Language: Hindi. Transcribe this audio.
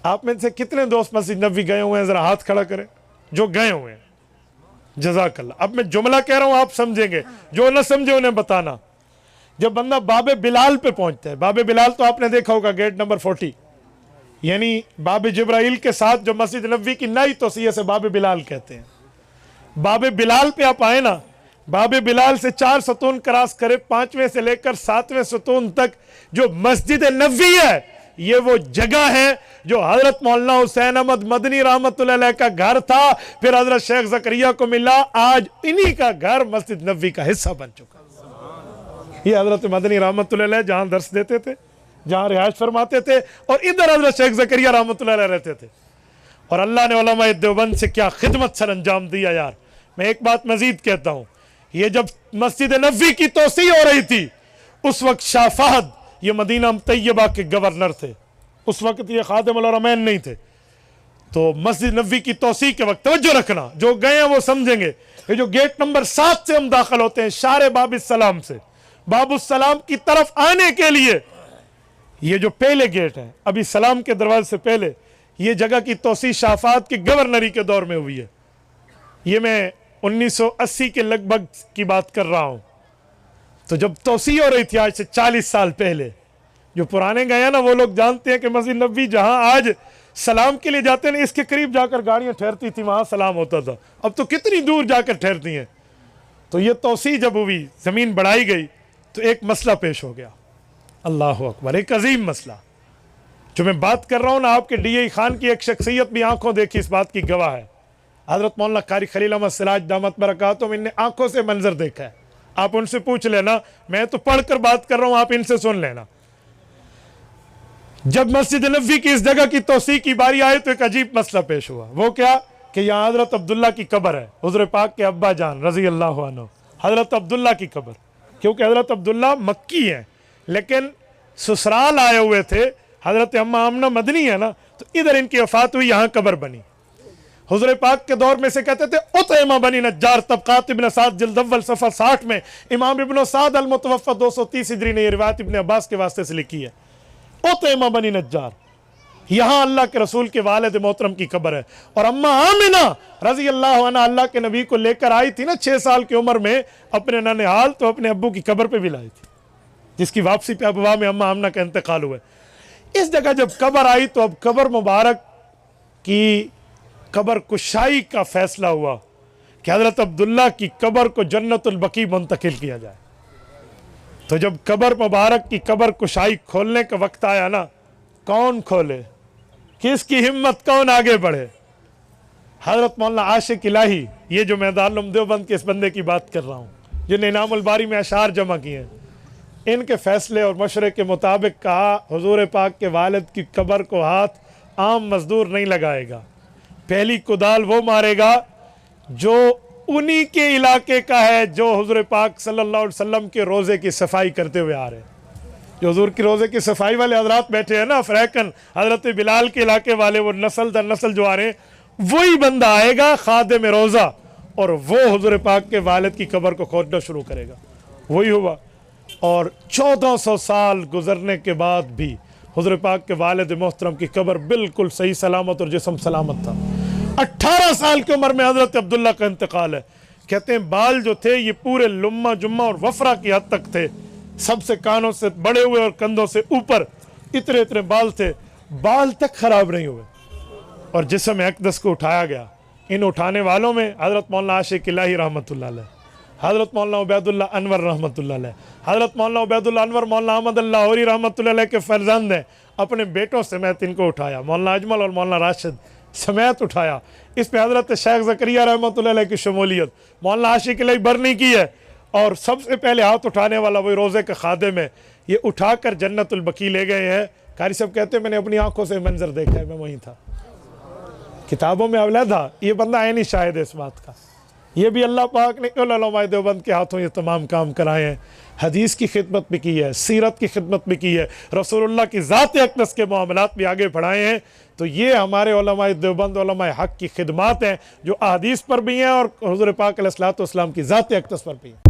आप में से कितने दोस्त मस्जिद नबी गए हुए हैं, ज़रा हाथ खड़ा करें जो गए हुए हैं। जज़ाकल्लाह। अब मैं जुमला कह रहा हूँ, आप समझेंगे, जो न समझे उन्हें बताना। जब बंदा बाबे बिलाल पे पहुंचता है, बाबे बिलाल तो आपने देखा होगा गेट नंबर 40, यानी बाबे जिब्राइल के साथ जो मस्जिद नबी की नई तोसीए से बाबे बिलाल कहते हैं। बाबे बिलाल पे आप आए ना, बाबे बिलाल से 4 सतून क्रॉस करे, 5वें से लेकर 7वें सतून तक जो मस्जिद नबी है, ये वो जगह है जो हजरत मौलाना हुसैन अहमद मदनी रहमतुल्लाह अलैह का घर था, फिर हजरत शेख ज़करिया को मिला, आज इन्हीं का घर मस्जिद नबी का हिस्सा बन चुका। ये हजरत मदनी रहमतुल्लाह अलैह जहां दर्श देते थे, जहां रिहायश फरमाते थे, और इधर हजरत शेख ज़करिया रहमतुल्लाह अलैह रहते थे। और अल्लाह ने उलमाए देवबंद से क्या खिदमत सर अंजाम दिया यार। मैं एक बात मजीद कहता हूं, ये जब मस्जिद नबी की तोसी हो रही थी, उस वक्त शाह फहद, ये मदीना तैयबा के गवर्नर थे, उस वक्त ये खादिम उल हरमैन नहीं थे। तो मस्जिद नबी की तोसी के वक्त तवज्जो रखना, जो गए हैं वो समझेंगे। ये जो गेट नंबर 7 से हम दाखिल होते हैं, शारे बाबुस्सलाम से, बाबुस्सलाम की तरफ आने के लिए ये जो पहले गेट है, अभी सलाम के दरवाजे से पहले, ये जगह की तोसी शाह फहद की गवर्नरी के दौर में हुई है। ये मैं 1980 के लगभग की बात कर रहा हूं। तो जब तोसी हो रही थी आज से 40 साल पहले, जो पुराने गए हैं ना वो लोग जानते हैं कि मस्जिद नबी जहां आज सलाम के लिए जाते हैं, इसके करीब जाकर गाड़ियां ठहरती थी, वहां सलाम होता था। अब तो कितनी दूर जाकर ठहरती हैं। तो ये तोसी जब हुई, जमीन बढ़ाई गई, तो एक मसला पेश हो गया। अल्लाह अकबर, एक अजीम मसला। जो मैं बात कर रहा हूं ना, आपके DI खान की एक शख्सियत भी आंखों देखी इस बात की गवाह है। हजरत मौलाना कारी खलील अहमद सिराज दामत बरकातुहू, इनने आंखों से मंजर देखा है। आप उनसे पूछ लेना, मैं तो पढ़कर बात कर रहा हूं, आप इनसे सुन लेना। जब मस्जिद नबी की इस जगह की तोसी की बारी आई तो एक अजीब मसला पेश हुआ। वो क्या कि यहाँ हजरत अब्दुल्ला की कब्र है, हुज़ूर पाक के अब्बा जान रजी अल्लाह अन्हु, हजरत अब्दुल्ला की कब्र। क्योंकि हजरत अब्दुल्ला मक्की हैं, लेकिन ससुराल आए हुए थे, हजरत अम्मा आमना मदनी है ना, तो इधर इनकी वफात हुई, यहाँ कब्र बनी। हुज़ूर पाक के दौर में से कहते थे उतैमा बनी नज्जार, तबक़ात इब्न साद जिल्द अव्वल सफ़ा 60 में इमाम इब्न साद अल मुतवफ़्फ़ा 230 हिजरी ने ये रिवायत इब्न अब्बास के वास्ते से लिखी है। उतैमा बनी नज्जार, यहाँ अल्लाह के रसूल के वालिद मोहतरम की कब्र है। और अम्मा आमिना रज़ी अल्लाह अन्हा अल्लाह के नबी को लेकर आई थी ना 6 साल की उम्र में अपने ननिहाल, तो अपने अब्बू की कब्र पे भी लाई थी, जिसकी वापसी पे अबवा में अम्मा आमिना का इंतकाल हुआ। इस जगह जब कब्र आई तो अब कब्र मुबारक की कब्र कुशाई का फैसला हुआ कि हजरत अब्दुल्ला की कब्र को जन्नतुल बकी मुंतकिल किया जाए। तो जब कब्र मुबारक की कब्र कुशाई खोलने का वक्त आया ना, कौन खोले, किसकी हिम्मत, कौन आगे बढ़े? हजरत मौलाना आशिक इलाही, ये जो मैं दारुल उलूम देवबंद के इस बंदे की बात कर रहा हूँ, जिन्हें इनामुल बारी में अशार जमा किए हैं, इनके फैसले और मशवरे के मुताबिक कहा हुजूर पाक के वालिद की कब्र को हाथ आम मजदूर नहीं लगाएगा, पहली कुदाल वो मारेगा जो उन्हीं के इलाके का है, जो हुजूर पाक सल्लल्लाहु अलैहि वसल्लम के रोज़े की सफाई करते हुए आ रहे हैं। जो हुजूर की रोज़े की सफाई वाले हजरात बैठे हैं ना, अफ्रीकन हजरत बिलाल के इलाके वाले, वो नस्ल दर नस्ल जो आ रहे हैं, वही बंदा आएगा खादिम रोज़ा, और वो हुजूर पाक के वालिद की कब्र को खोदना शुरू करेगा। वही हुआ। और 1400 साल गुजरने के बाद भी हुजूर पाक के वालिद मोहतरम की कब्र बिल्कुल सही सलामत और जिस्म सलामत था। 18 साल की उम्र में हजरत अब्दुल्ला का इंतकाल है। कहते हैं बाल जो थे ये पूरे लुम्मा जुम्मा और वफरा की हद तक थे, सबसे कानों से बड़े हुए और कंधों से ऊपर इतने इतने बाल थे, बाल तक खराब नहीं हुए। और जिस्म अक़दस को उठाया गया। इन उठाने वालों में हजरत मौलाना आशिक इलाही रहमतुल्लाह अलैह, हजरत मौलाना उबैदुल्लाह अनवर रहमतुल्लाह अलैह, हजरत मौलाना उबैदुल्लाह अनवर मौलाना अहमद लाहौरी रहमतुल्लाह अलैह के फर्जंद हैं। अपने बेटों समेत इनको उठाया, मौलाना अजमल और मौलाना राशिद समेत उठाया। इस पे हजरत शेख ज़करिया रहमतुल्लाह अलैह की शमूलियत, मौलाना आशिक इलाही बरनी की है। और सबसे पहले हाथ उठाने वाला वही रोज़े का खादिम है। ये उठाकर जन्नतुल बकी ले गए हैं। कारी साहब कहते हैं मैंने अपनी आंखों से मंजर देखा है, मैं वहीं था, किताबों में अवला था। ये बंदा है नहीं शायद इस बात का। ये भी अल्लाह पाक ने उलमाए देवबंद के हाथों ये तमाम काम कराए हैं। हदीस की खिदमत भी की है, सीरत की खिदमत भी की है, रसूलुल्लाह की ज़ात अक़दस के मामलात भी आगे बढ़ाए हैं। तो ये हमारे उलमाए देवबंद उलमाए हक़ की खिदमत हैं, जो अहदीस पर भी हैं और हुज़ूर पाक अलैहिस्सलातु वस्सलाम की ज़ात अक़दस पर भी हैं।